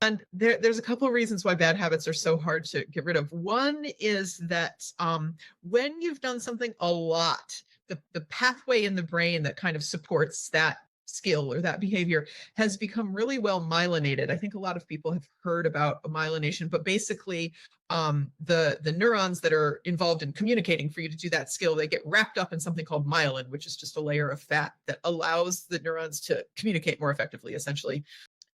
And there's a couple of reasons why bad habits are so hard to get rid of. One is that when you've done something a lot, the pathway in the brain that kind of supports that skill or that behavior has become really well myelinated. I think a lot of people have heard about myelination, but basically the neurons that are involved in communicating for you to do that skill, they get wrapped up in something called myelin, which is just a layer of fat that allows the neurons to communicate more effectively, essentially.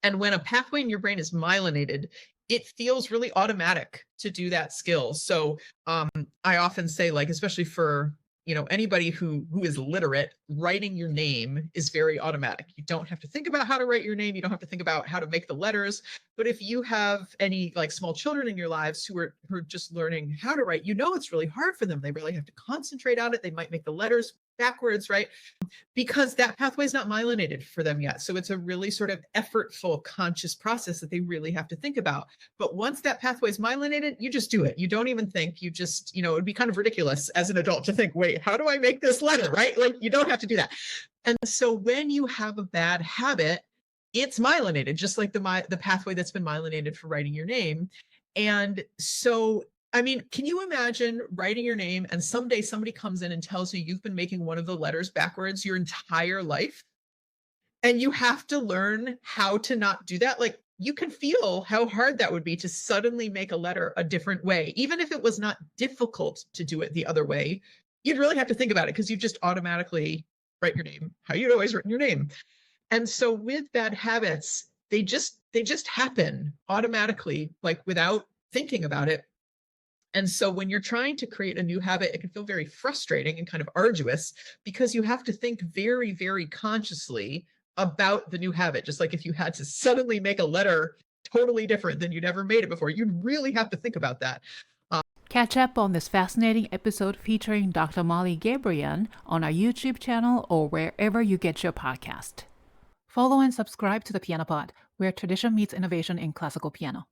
And when a pathway in your brain is myelinated, it feels really automatic to do that skill. So I often say, like, especially for anybody who is literate, writing your name is very automatic. You don't have to think about how to write your name. You don't have to think about how to make the letters. But if you have any like small children in your lives who are just learning how to write, it's really hard for them. They really have to concentrate on it. They might make the letters backwards, right? Because that pathway is not myelinated for them yet. So it's a really sort of effortful, conscious process that they really have to think about. But once that pathway is myelinated, you just do it. You don't even think. You just, it would be kind of ridiculous as an adult to think, wait, how do I make this letter, right? Like, you don't have to do that. And so when you have a bad habit, it's myelinated, just like the pathway that's been myelinated for writing your name. And so I mean, can you imagine writing your name and someday somebody comes in and tells you you've been making one of the letters backwards your entire life? And you have to learn how to not do that. Like, you can feel how hard that would be to suddenly make a letter a different way. Even if it was not difficult to do it the other way, you'd really have to think about it because you just automatically write your name how you'd always written your name. And so with bad habits, they just happen automatically, like without thinking about it. And so when you're trying to create a new habit, it can feel very frustrating and kind of arduous because you have to think very, very consciously about the new habit. Just like if you had to suddenly make a letter totally different than you'd ever made it before, you'd really have to think about that. Catch up on this fascinating episode featuring Dr. Molly Gebrian on our YouTube channel or wherever you get your podcast. Follow and subscribe to the Piano Pod, where tradition meets innovation in classical piano.